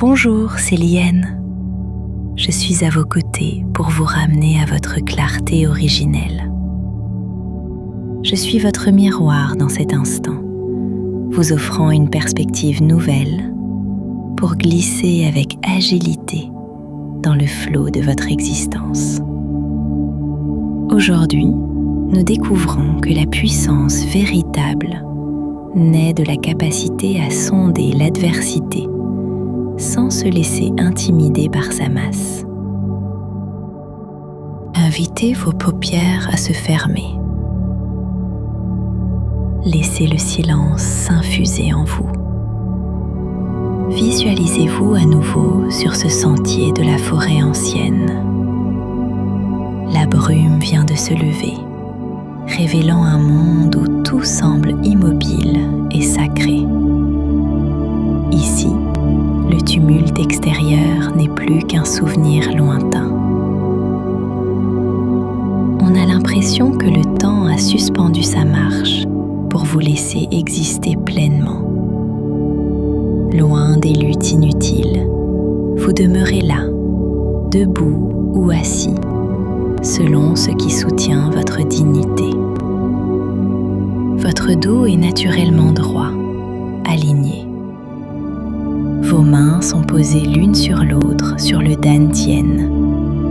Bonjour, c'est Liane. Je suis à vos côtés pour vous ramener à votre clarté originelle. Je suis votre miroir dans cet instant, vous offrant une perspective nouvelle pour glisser avec agilité dans le flot de votre existence. Aujourd'hui, nous découvrons que la puissance véritable naît de la capacité à sonder l'adversité sans se laisser intimider par sa masse. Invitez vos paupières à se fermer. Laissez le silence s'infuser en vous. Visualisez-vous à nouveau sur ce sentier de la forêt ancienne. La brume vient de se lever, révélant un monde où tout semble immobile et sacré. Ici, le tumulte extérieur n'est plus qu'un souvenir lointain. On a l'impression que le temps a suspendu sa marche pour vous laisser exister pleinement. Loin des luttes inutiles, vous demeurez là, debout ou assis, selon ce qui soutient votre dignité. Votre dos est naturellement droit, aligné. Vos mains sont posées l'une sur l'autre sur le dantian,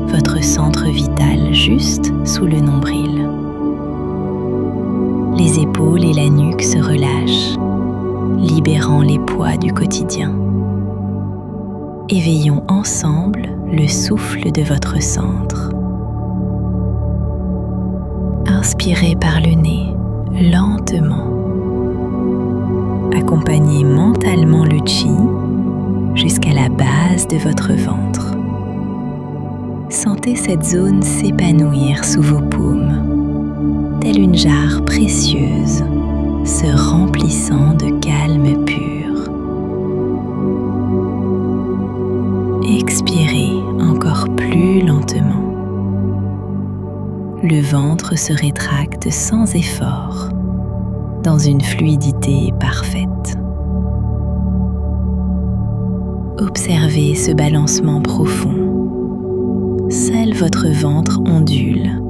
votre centre vital juste sous le nombril. Les épaules et la nuque se relâchent, libérant les poids du quotidien. Éveillons ensemble le souffle de votre centre. Inspirez par le nez, lentement. Accompagnez mentalement le chi jusqu'à la base de votre ventre. Sentez cette zone s'épanouir sous vos paumes, telle une jarre précieuse se remplissant de calme pur. Expirez encore plus lentement. Le ventre se rétracte sans effort, dans une fluidité parfaite. Observez ce balancement profond. Seul votre ventre ondule,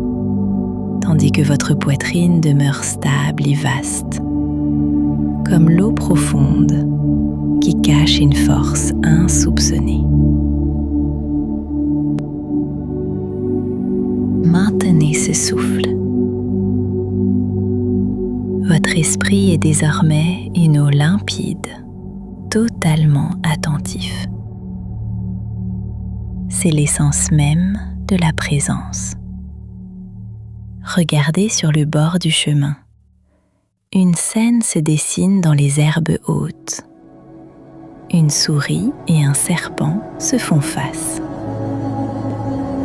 tandis que votre poitrine demeure stable et vaste, comme l'eau profonde qui cache une force insoupçonnée. Maintenez ce souffle. Votre esprit est désormais une eau limpide, totalement attentif. C'est l'essence même de la présence. Regardez sur le bord du chemin. Une scène se dessine dans les herbes hautes. Une souris et un serpent se font face.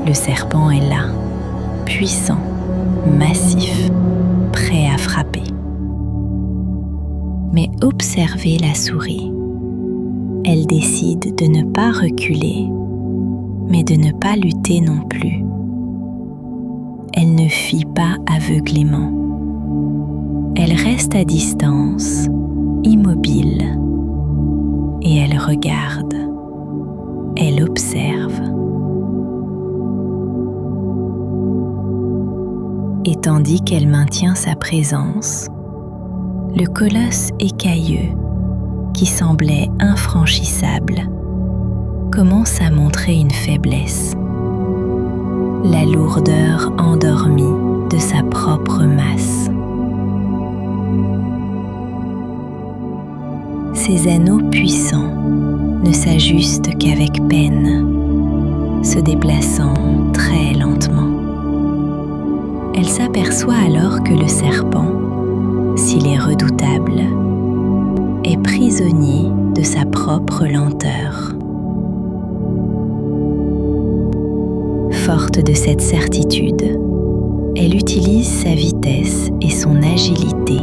Le serpent est là, puissant, massif, prêt à frapper. Mais observez la souris. Elle décide de ne pas reculer, mais de ne pas lutter non plus. Elle ne fuit pas aveuglément. Elle reste à distance, immobile, et elle regarde, elle observe. Et tandis qu'elle maintient sa présence, le colosse écailleux, qui semblait infranchissable, commence à montrer une faiblesse, la lourdeur endormie de sa propre masse. Ses anneaux puissants ne s'ajustent qu'avec peine, se déplaçant très lentement. Elle s'aperçoit alors que le serpent, s'il est redoutable, est prisonnier de sa propre lenteur. Forte de cette certitude, elle utilise sa vitesse et son agilité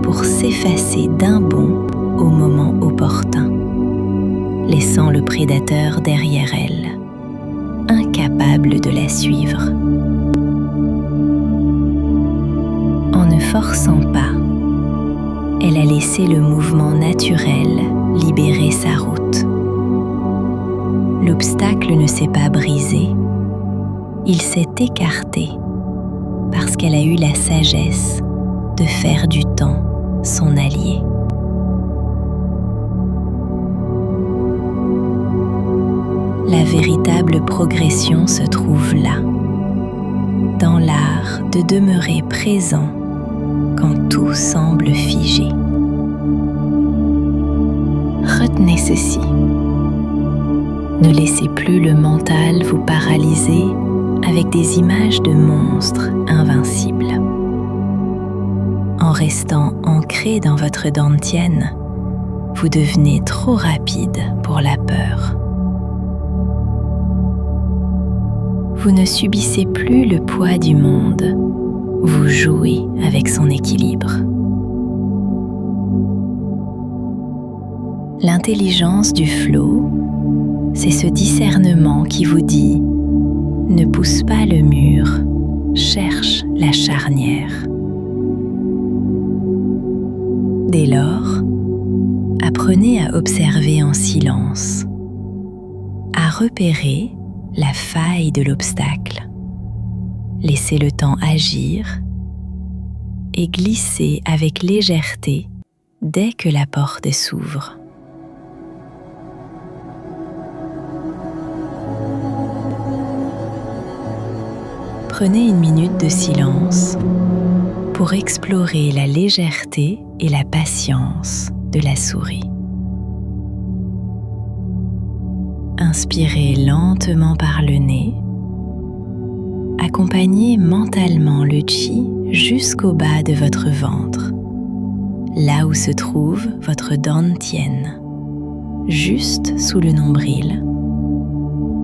pour s'effacer d'un bond au moment opportun, laissant le prédateur derrière elle, incapable de la suivre. En ne forçant pas, elle a laissé le mouvement naturel libérer sa route, l'obstacle ne s'est pas brisé, il s'est écarté parce qu'elle a eu la sagesse de faire du temps son allié. La véritable progression se trouve là, dans l'art de demeurer présent quand tout semble figé. Retenez ceci. Ne laissez plus le mental vous paralyser avec des images de monstres invincibles. En restant ancré dans votre dantienne, vous devenez trop rapide pour la peur. Vous ne subissez plus le poids du monde, vous jouez avec son équilibre. L'intelligence du flow, c'est ce discernement qui vous dit « Ne pousse pas le mur, cherche la charnière ». Dès lors, apprenez à observer en silence, à repérer la faille de l'obstacle, laissez le temps agir et glissez avec légèreté dès que la porte s'ouvre. Prenez une minute de silence pour explorer la légèreté et la patience de la souris. Inspirez lentement par le nez. Accompagnez mentalement le chi jusqu'au bas de votre ventre, là où se trouve votre dantienne, juste sous le nombril,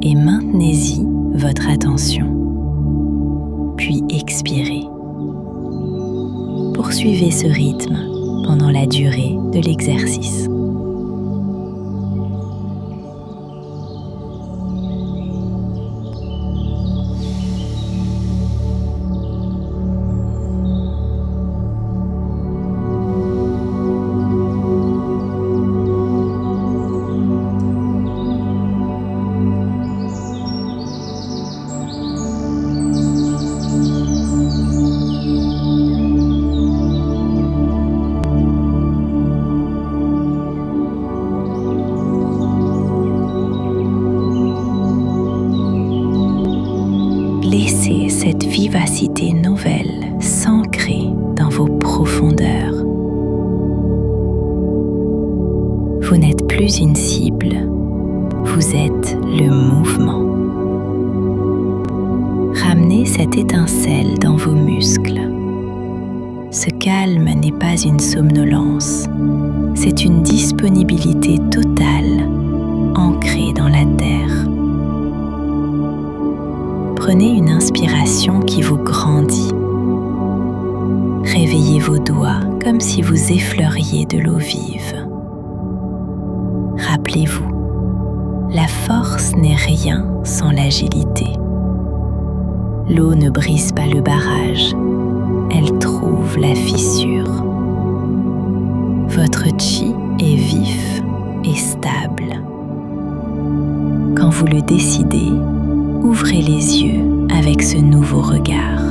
et maintenez-y votre attention. Puis expirez. Poursuivez ce rythme pendant la durée de l'exercice. Laissez cette vivacité nouvelle s'ancrer dans vos profondeurs. Vous n'êtes plus une cible, vous êtes le mouvement. Ramenez cette étincelle dans vos muscles. Ce calme n'est pas une somnolence, c'est une disponibilité totale, ancrée dans la terre. Prenez une inspiration qui vous grandit. Réveillez vos doigts comme si vous effleuriez de l'eau vive. Rappelez-vous, la force n'est rien sans l'agilité. L'eau ne brise pas le barrage, elle trouve la fissure. Votre chi est vif et stable. Quand vous le décidez, ouvrez les yeux avec ce nouveau regard.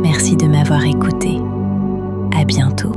Merci de m'avoir écouté. À bientôt.